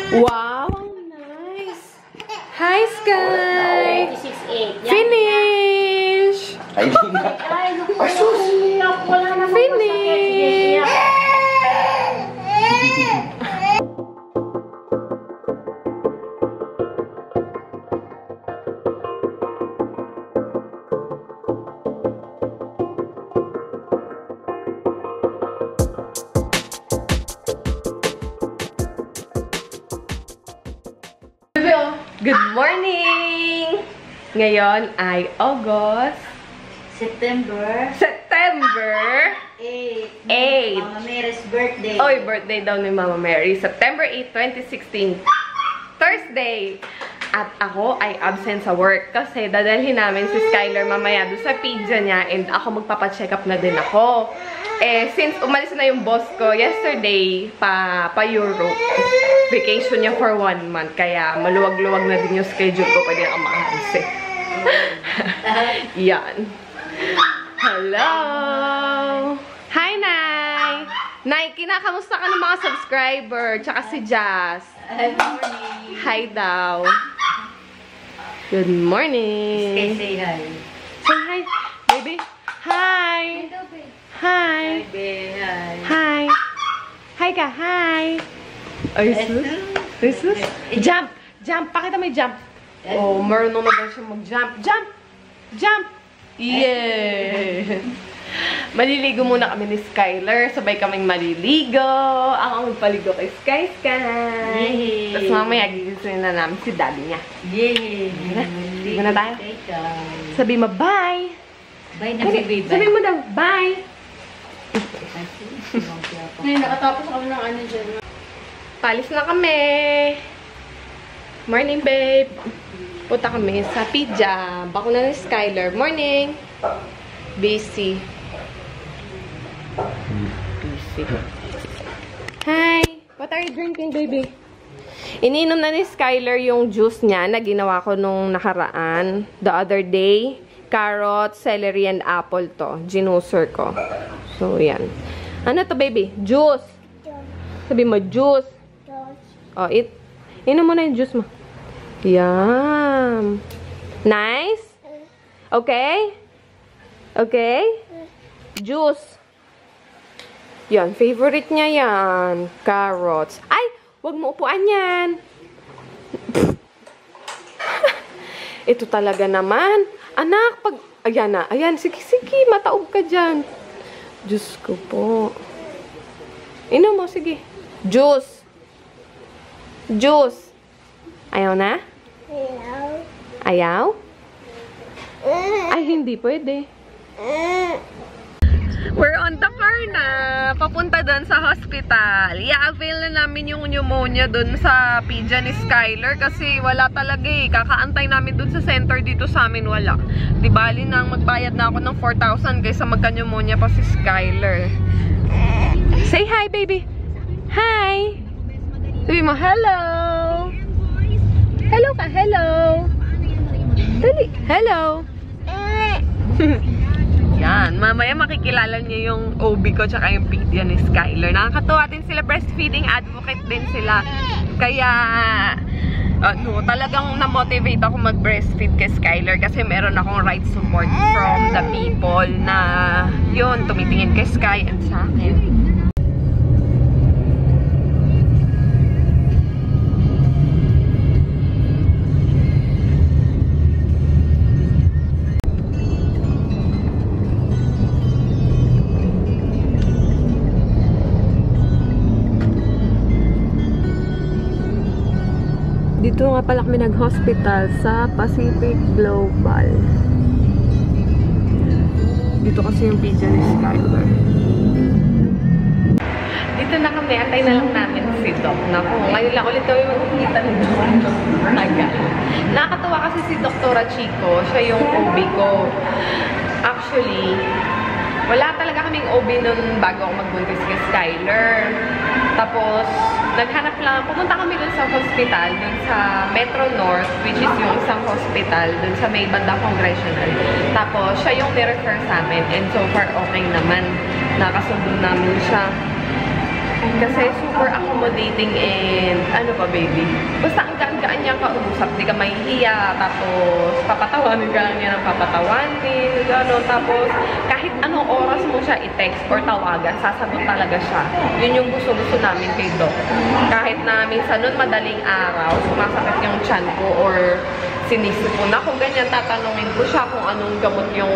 Wow, nice. Hi, Sky. 26.8. Finish. Ay, di na. Finish. Good morning! Ngayon ay August. September 8. Mama Mary's birthday. Oy, birthday daw ni Mama Mary. September 8, 2016. Thursday. At ako ay absent sa work kasi dadalhin namin si Skyler mamaya doon sa pizza niya and ako magpapacheck up na din ako. Eh, since umalis na yung boss ko yesterday pa Europe, vacation niya for 1 month. Kaya maluwag-luwag na din yung schedule ko. Pwede na makahalis eh. Yan. Hello! Hi, Nay! Nay, kinakamusta ka ng mga subscriber? Tsaka si Jazz. Hi, morning. Hi daw. Good morning. Say hi. Say hi, baby. Hi. Hi. Baby, hi. Hi. Hi ka, hi. Ay, sus. Ay, sus. Jump. Jump. Pakita mo yung jump. Oh, marunong na daw siya mag-jump. Jump. Jump. Yeah. Maliligo muna kami ni Skyler. Sabay kaming maliligo. Ako magpaligo kay Sky. Tapos mamaya gigising na namin si daddy niya. Yay! Ligo na tayo. Sabi mo, bye. Bye na, baby. Bye. Sabi mo daw, bye. Ngayon, nakatapos kami ng ano dyan. Palis na kami. Morning, babe. Punta kami sa pizza. Bako na ni Skyler. Morning. Busy. Busy. Hi. What are you drinking, baby? Ininom na ni Skyler yung juice niya na ginawa ko nung nakaraan. The other day. Carrot, celery, and apple to. Ginuser ko. So, yan. Ano to, baby? Juice. Sabi mo, juice. Oh, inom mo na yung juice mo. Yum. Nice? Okay? Okay? Juice. Yan, favorite niya yan. Carrots. Ay, wag mo upuan yan. Ito talaga naman. Anak, pag... Ayan na. Ayan, sige, sige. Mataog ka dyan. Diyos ko po. Inom mo, sige. Juice. Juice. Ayaw na? Ayaw? Ay, hindi pwede. We're on the car na. Papunta doon sa hospital. I-avail na namin yung pneumonia doon sa pizza ni Skyler kasi wala talaga eh. Kakaantay namin doon sa center dito sa amin wala. Di bali nang magbayad na ako ng 4,000 kaysa magka-pneumonia pa si Skyler. Say hi, baby. Hi. Sabi mo, hello. Hello ka, hello. Dali, hello. Yan, mamaya makikilala niyo yung OB ko tsaka yung pedia ni Skyler. Nakakatuwa din sila, breastfeeding advocate din sila. Kaya, talagang na-motivate ako mag-breastfeed kay Skyler kasi meron akong right support from the people na yun, tumitingin kay Sky and sa akin. Dito nga pala kami nag-hospital sa Pacific Global. Dito kasi yung pizza ni Skyler. Dito na kami. Antay na lang namin si Doc. Naku, ngayon lang ulit kami magkikita ni Doc. Nakakatawa kasi si Dr. Chico. Siya yung OB ko. Actually, wala talaga kaming OB nun bago ako magbuntis kay Skyler. Tapos, naghanap lang, pumunta kami dun sa hospital, dun sa Metro North, which is yung isang hospital, dun sa may bandang Congressional. Tapos, siya yung nirefer sa amin, and so far, okay naman. Nakasundo namin siya. Kasi super accommodating accommodating and ano pa, baby? Basta ang gaan-gaan niya kausap, di ka mahihiya, tapos papatawanin ka lang niya ng papatawanin, gano'n. Tapos kahit anong oras mo siya i-text or tawagan, sasagot talaga siya. Yun yung gusto-gusto namin kay Doc. Kahit na minsan nun madaling araw, sumasakit yung tiyan ko or sinisipon ako, ganyan, tatanungin ko siya kung anong gamot yung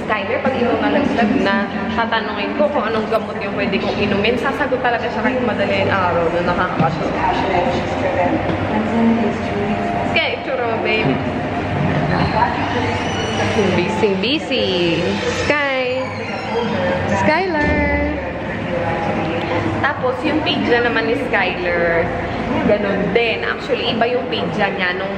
Skyler, pag ito nalaglag na, tatanungin ko kung anong gamot yung pwede kong inumin. Sasagot talaga siya kahit madaling araw na nakakasya. Kaya itsura mo, babe. Busy. Skyler. Tapos, yung page na naman ni Skyler, ganun din. Actually, iba yung page niya nung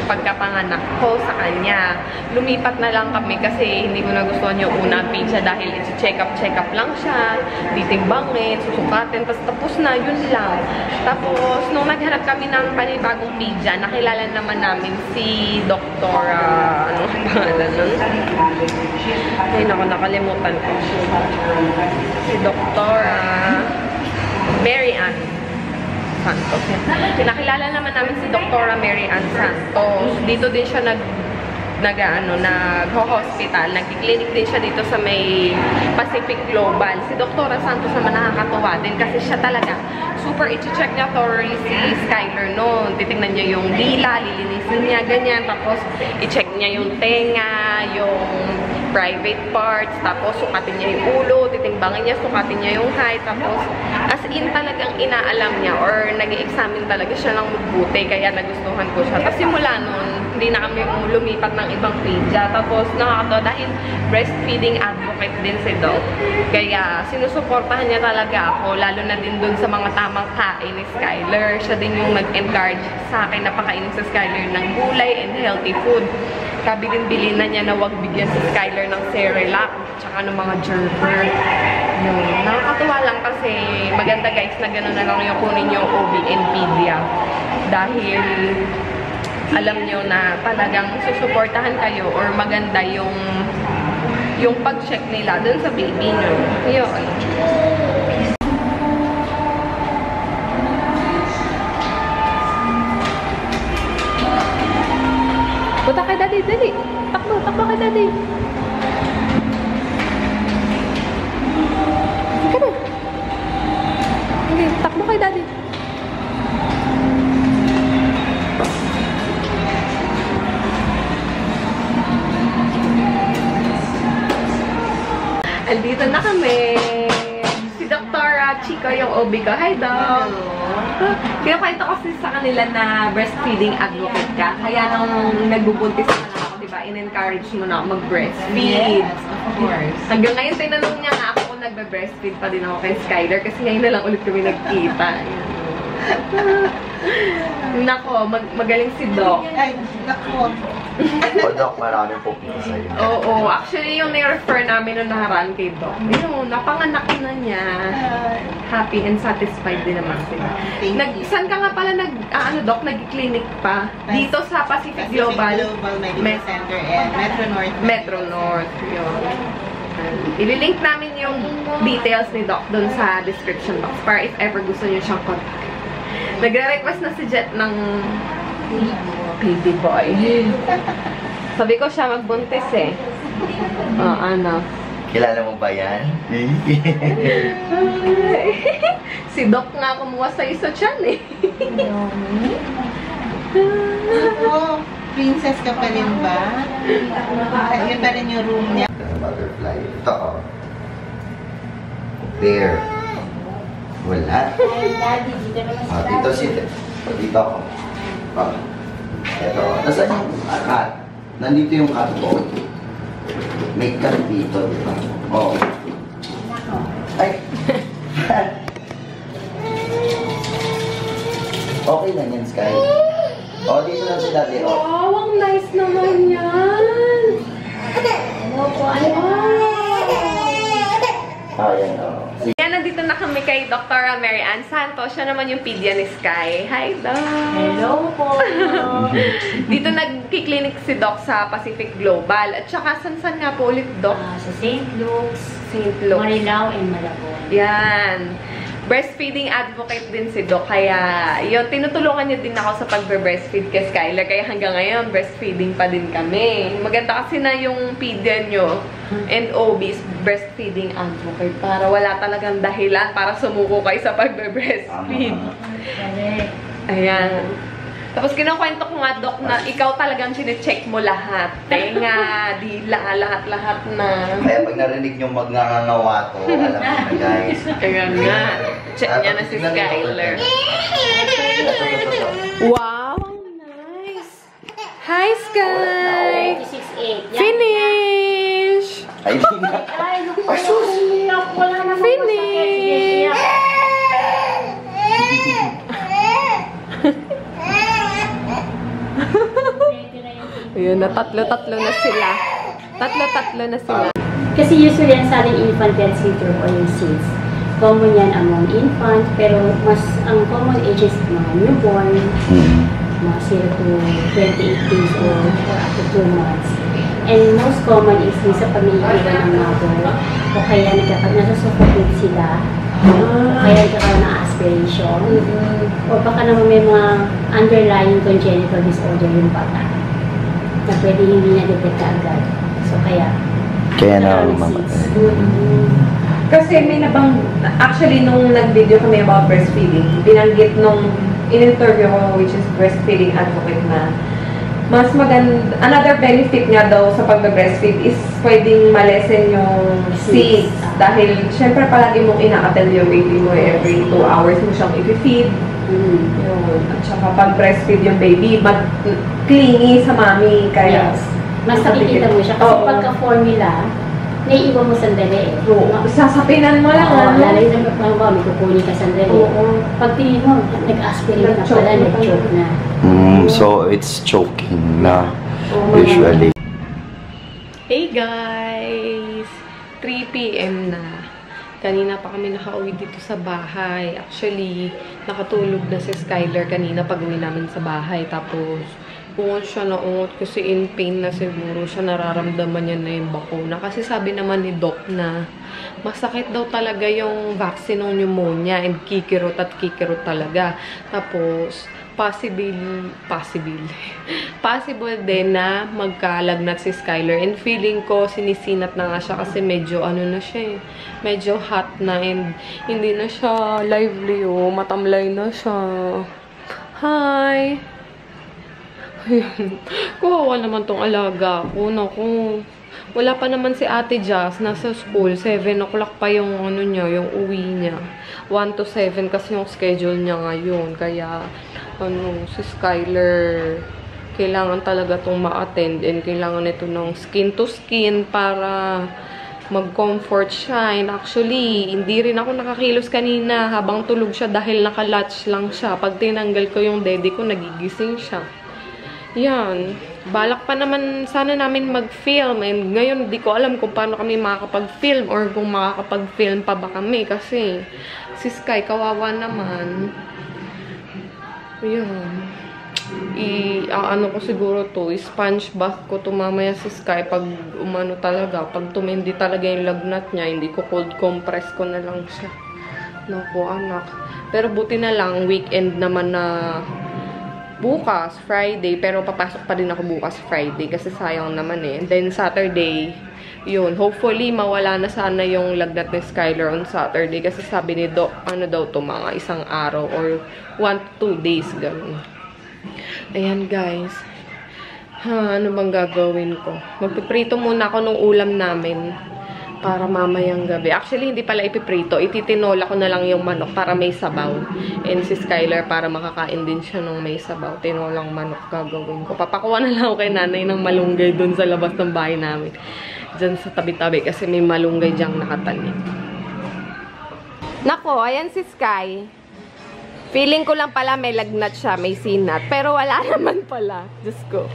pagkapanganak ko sa kanya. Lumipat na lang kami kasi hindi ko nagustuhan yung unang page niya dahil check up lang siya, titimbangin, susukatin, tapos na, yun lang. Tapos, nung naghanap kami ng panibagong page niya, nakilala naman namin si Dr. Anong pangalan nun? Ay, naku, nakalimutan ko. Si Dr. Mary Ann Santos. Nakilala naman namin si Dr. Mary Ann Santos. Dito din siya nag-hospital. Nag-clinic din siya dito sa may Pacific Global. Si Dr. Santos naman nakakatuwa din kasi siya talaga super i-check niya thoroughly si Skyler noon. Titingnan niya yung dila, lilinisin niya, ganyan. Tapos i-check niya yung tenga, yung private parts, tapos sukatin niya yung ulo, titimbangin niya, sukatin niya yung height, tapos as in talagang inaalam niya or nag-i-examine talaga siya ng mabuti, kaya nagustuhan ko siya. Tapos simula nun, hindi na kami lumipat ng ibang pizza. Tapos nakakatawa dahil breastfeeding advocate din si Doc. Kaya sinusuportahan niya talaga ako, lalo na din dun sa mga tamang kain ni Skyler. Siya din yung nag-encourage sa akin na pakainin sa Skyler ng gulay and healthy food. Kabilin-bilin na niya na wag bigyan si Skyler ng Cerelac tsaka ng mga gerber. Yun. Nakakatuwa lang kasi maganda guys na gano'n na lang yung kunin yung OB and Pedia. Dahil alam nyo na talagang susuportahan kayo or maganda yung pag-check nila dun sa baby nyo. Yun. Punta kay daddy, dali. Takbo kay daddy. Sige na. Okay, takbo kay daddy. Andito na kami. Si Dr. Chico yung OB ko. Hi, Doc. Kinakwento ko kasi sa kanila na breastfeeding advocate ka. Kaya nung nagbubuntis na ako, diba, in-encourage mo na ako mag-breastfeed. Yes, of course. Hanggang ngayon, tinanong niya nga ako kung nagbe-breastfeed pa din ako kay Skyler kasi ngayon na lang ulit kami nagkita. Nako, magaling si Doc. Ay, nako. O Doc, maraming pupunta sa'yo. Oo, actually yung ni-refer namin nung naharaan kay Doc. Yun, napanganak na niya. Happy and satisfied din naman sila. Saan ka nga pala Doc, nag-clinic pa? Dito sa Pacific Global Medical Center and Metro North. Metro North, yun. Ililink namin yung details ni Doc dun sa description box para if ever gusto niyo siyang contact. Nagre-request na si Jet ng baby boy. Sabi ko siya magbuntis eh. Ano? Kilala mo ba yan? Si Doc nga kumuha sa'yo sa tiyan eh. Ako, princess ka pa rin ba? Yun pa rin yung room niya. Butterfly. Ito. There. Wala. Dito si dito ako. Ito. Nasaan yung cat? Nandito yung cat ko. May cat dito, di ba? Oo. Ay! Okay lang yan, Sky. O, dito lang si Daddy. O. Wow, ang nice naman yan! Ayan, o. Yan, nandito na kami kay Dr. Mary Ann Santos. Siya naman yung pedia ni Sky. Hi, Doc! Hello po! Dito nagki-clinic si Doc sa Pacific Global. At saka, san-san nga po ulit, Doc? Sa St. Luke's, St. Luke's. Marilao, and Malabon. Yan. breastfeeding advocate din si Doc. Kaya, yun, tinutulungan niya din ako sa pag-breastfeed kay Skylar. Kaya hanggang ngayon, breastfeeding pa din kami. Maganda kasi na yung pedia nyo and OB is breastfeeding advocate. Para wala talagang dahilan para sumuko kayo sa pag-breastfeed. Ayan. Tapos kinukwento ko nga, Doc, na ikaw talagang sinecheck mo lahat. Tenga, dila, lahat-lahat na. Kaya pag narinig nyo magngangawato, alam nyo na guys. Ayan nga. Check niya na si Skylar. Wow! Nice! Hi, Sky! 26.8. Finish! Ay, di na. Ay, wala na Finish! Ayun na, tatlo-tatlo na sila. Tatlo-tatlo na sila. Kasi usually yan sa ating infant death syndrome o yung SIDS. Common yan among infant, pero mas ang common age is mga newborn, mga 0 to 28 days old or up to 2 months. And most common is yung sa pamilya ng mother, o kaya nasusuffocate sila, o kaya nagkakaroon ng aspiration, o baka naman may mga underlying congenital disorder yung bata na pwede hindi na-detect agad. So kaya na Kasi may actually nung nag-video kami about breastfeeding, binanggit nung in-interview ko, which is breastfeeding advocate na, mas maganda, another benefit nga daw sa pag-breastfeed is pwedeng malesen yung SIDS. Dahil, syempre palagi mong ina-attend yung baby mo every 2 hours mo siyang i-feed. Yun. At saka pag-breastfeed yung baby, clingy sa mami. Kaya, yes. Mas nakikita mo siya. Kasi pagka-formula, naiiwan mo sandali eh. Sasapinan mo lang. Lalay na may kukunin ka sandali. Pag tingin mo, nag-aspirate na pala, nag-choke na. So, it's choking na usually. Hey guys! 3 PM na. Kanina pa kami nakauwi dito sa bahay. Actually, nakatulog na si Skylar kanina pag-uwi namin sa bahay. Tapos, ungot siya na ungot kasi in pain na siguro siya. Nararamdaman niya na yung bakuna. Kasi sabi naman ni Doc na masakit daw talaga yung vaccine ng pneumonia and kikirot talaga. Tapos, possible din na magkalagnat si Skylar. And feeling ko, sinisinat na nga siya kasi medyo ano na siya eh. Medyo hot na and hindi na siya lively oh. Matamlay na siya. Hi! Ayan. Kuhawa naman tong alaga ko. Naku. Wala pa naman si Ate Jazz. Nasa school. 7 o'clock pa yung ano niya, yung uwi niya. 1 to 7 kasi yung schedule niya ngayon. Kaya, ano, si Skylar, kailangan talaga itong ma-attend and kailangan ito ng skin to skin para mag-comfort siya. And actually, hindi rin ako nakakilos kanina habang tulog siya dahil naka-latch lang siya. Pag tinanggal ko yung daddy ko, nagigising siya. Yan. Balak pa naman sana namin mag-film. And ngayon, di ko alam kung paano kami makakapag-film or kung makakapag-film pa ba kami. Kasi si Sky, kawawa naman. Yan. Ano ko siguro to, sponge bath ko to mamaya si Sky pag umano talaga. Pag tumindi talaga yung lagnat niya, hindi ko cold compress ko na lang siya. Naku, anak. Pero buti na lang, weekend naman na bukas, Friday, pero papasok pa din ako bukas Friday kasi sayang naman eh. And then Saturday, yun, hopefully mawala na sana yung lagnat ni Skylar on Saturday kasi sabi ni Doc, ano daw to, mga 1 araw or 1 to 2 days, ganun. Ayan guys, ano bang gagawin ko? Magpiprito muna ako ng ulam namin para mamayang gabi. Actually, hindi pala ipiprito. Ititinola ko na lang yung manok para may sabaw. And si Skylar para makakain din siya ng may sabaw. Tinolang manok gagawin ko. Papakuha na lang ako kay nanay ng malunggay dun sa labas ng bahay namin. Diyan sa tabi-tabi kasi may malunggay diyang nakatanim. Nako, ayan si Sky. Feeling ko lang pala may lagnat siya, may sinat. Pero wala naman pala. Diyos ko.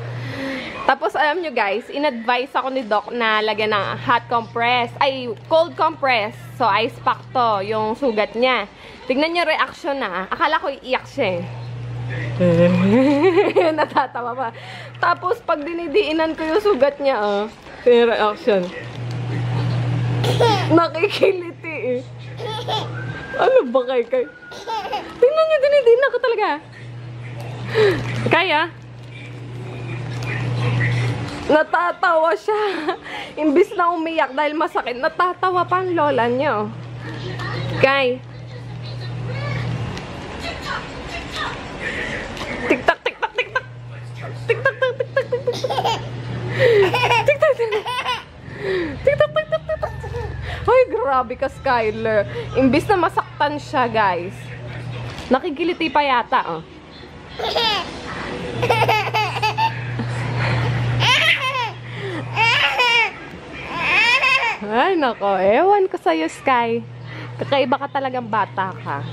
Tapos, alam nyo guys, in-advise ako ni Doc na lagyan ng hot compress. Ay, cold compress. So, ice pack to, yung sugat niya. Tignan nyo reaction na. Akala ko iiyak siya eh. Natatawa pa. Tapos, pag dinidiinan ko yung sugat niya, yung reaction. Nakikiliti eh. Ano ba kay? Tingnan niyo, dinidinan ko talaga. Kaya? Natatawa siya. Imbis na umiyak dahil masakit, natatawa pa ang lola niyo. Kay? Tik-tak, tik-tak, tik-tak. Tik-tak, tik-tak, tik-tak, tik-tak. Tik-tak, tik-tak. Tik-tak, tik-tak, tik-tak. Ay, grabe ka, Skyler. Imbis na masaktan siya, guys. Nakikiliti pa yata, oh. Ay, nako. Ewan ko sa'yo, Sky. Kakaiba ka talagang bata ka.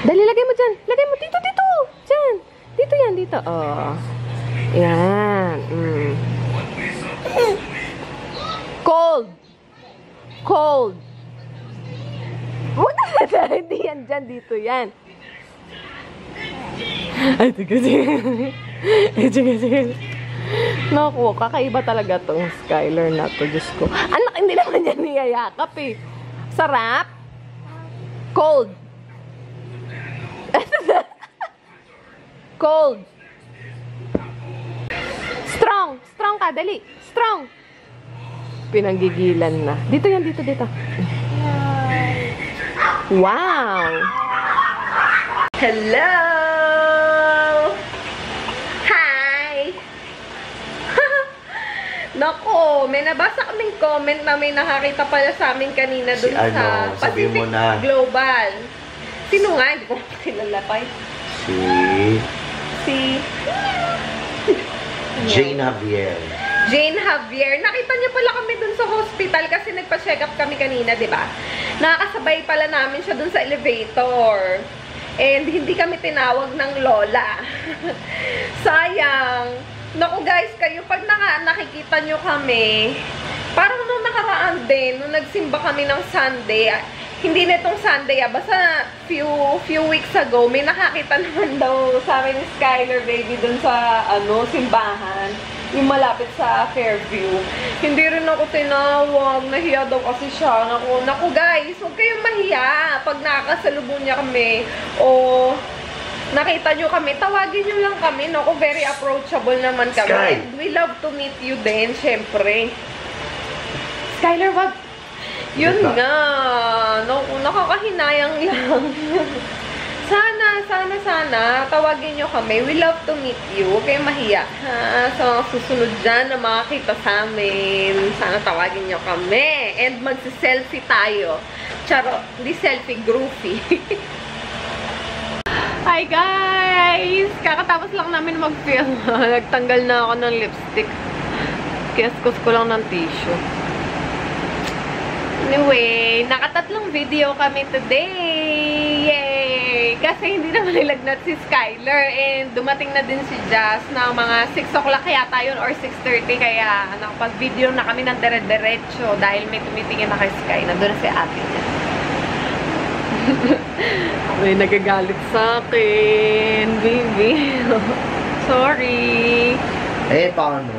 Dali, lagay mo dyan. Lagay mo dito, dito. Dyan. Dito yan, dito. Oh. Yan. Cold. Cold. Hindi yan dyan, dito yan. Ay, sige, sige. Sige, sige. Naku, kakaiba talaga tong Skyler na to. Diyos ko. Anak, hindi naman yan niyayakap eh. Sarap. Cold. Cold. Strong. Strong ka, dali. Strong. Pinanggigilan na. Dito yan, dito, dito. Wow. Hello. Hi. Nako, may nabasa kaming comment na may nakakita pala sa amin kanina dun Si ano, sa sabi mo Pacific na. Global. Sino nga? Hindi ko kilala pa. Si Jane Javier. Jane Javier. Nakita niyo pala kami dun sa hospital kasi nagpa-check up kami kanina, di ba? Nakakasabay pala namin siya dun sa elevator. And hindi kami tinawag ng lola. Sayang. Naku guys, kayo pag nakikita nyo kami, parang nung nakaraan din, nung nagsimba kami ng Sunday, hindi na itong Sunday, basta few weeks ago, may nakakita naman daw sa amin ni Skyler baby dun sa simbahan, yung malapit sa Fairview. Hindi rin ako tinawag, nahiya daw kasi siya. Naku guys, huwag kayong mahiya pag nakakasalubong niya kami o nakita nyo kami, tawagin nyo lang kami, no? Very approachable naman kami. Sky. And we love to meet you din, syempre. Skyler, wag. Yun nga. No, nakakahinayang lang. Sana, tawagin nyo kami. We love to meet you. Huwag kayong mahiya. Ha? So, susunod dyan na makakita sa amin. Sana tawagin nyo kami. And magsi-selfie tayo. Charo, di selfie, groovy. Hi guys! Kakatapos lang namin mag-film. Nagtanggal na ako ng lipstick. Kiaskus ko lang ng tissue. Anyway, nakatatlong video kami today! Yay! Kasi hindi na malilagnat si Skyler and dumating na din si Jazz na mga 6 o'clock yata yun or 6:30 kaya nakapag-video na kami ng dire-diretso dahil may tumitingin na kay Sky. Nandun na si ate niya. May nagagalit sa akin, baby. Sorry. Eh, paano?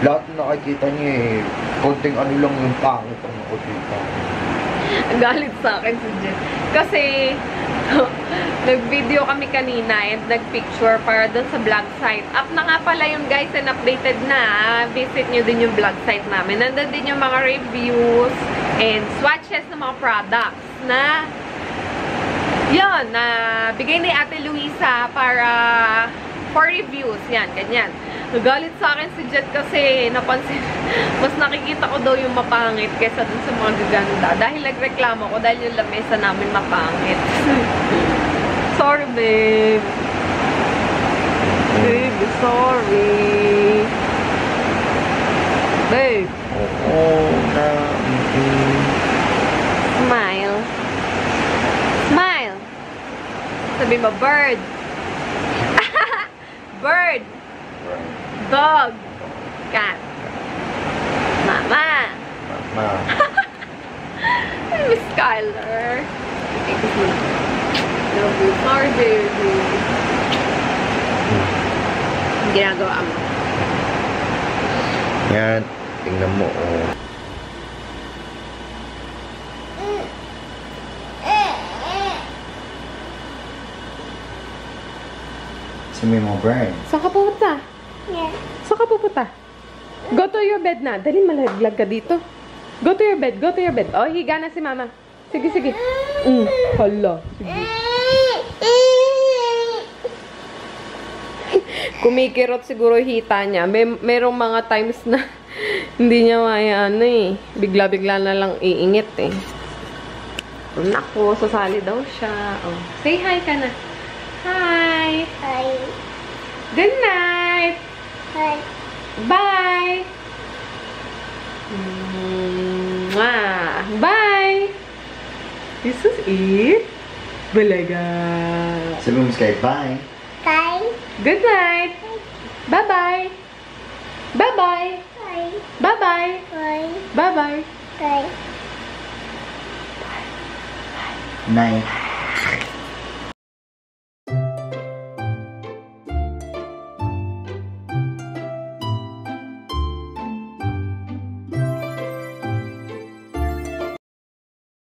Lahat na nakikita niya eh. Konting ano lang yung pangit ang nakikita. Galit sa akin si Jen. Kasi, nag-video kami kanina and nag-picture para doon sa vlog site. Up na nga pala yung guys and updated na. Visit nyo din yung vlog site namin. Nandun din yung mga reviews and swatches ng mga products na yun, bigay ni Ate Luisa para for reviews. Yan, ganyan. Nagalit sa akin si Jet kasi napansin, mas nakikita ko daw yung mapangit kesa dun sa mga gaganda. Dahil nagreklamo ko dahil yung lamesa namin mapangit. Sorry, babe. Babe, sorry. Babe. Oo, na. Smile. Smile. Sabi mo, bird. Bird. Dog. Cat. Mama. Mama. Miss Skyler. Love you. Sorry, baby. Ginagawa mo. Yan. Tingnan mo, oh. Gusto mo yung mga bird? Saan ka pupunta? Saan ka pupunta? Go to your bed na. Dali, malaglag ka dito. Go to your bed. Go to your bed. Oh, higa na si mama. Sige, sige. Hala. Sige. Kumikirot siguro hita niya. Merong mga times na hindi niya maya bigla-bigla na lang iingit eh. Naku, sasali daw siya. Oh. Say hi ka na. Hi. Hi. Good night. Hi. Bye. Bye. This is it. Balaga. Sabi mo, Sky, bye. Bye. Good night. Bye-bye. Bye-bye. Bye. Bye-bye. Bye. Bye-bye. Bye. Night.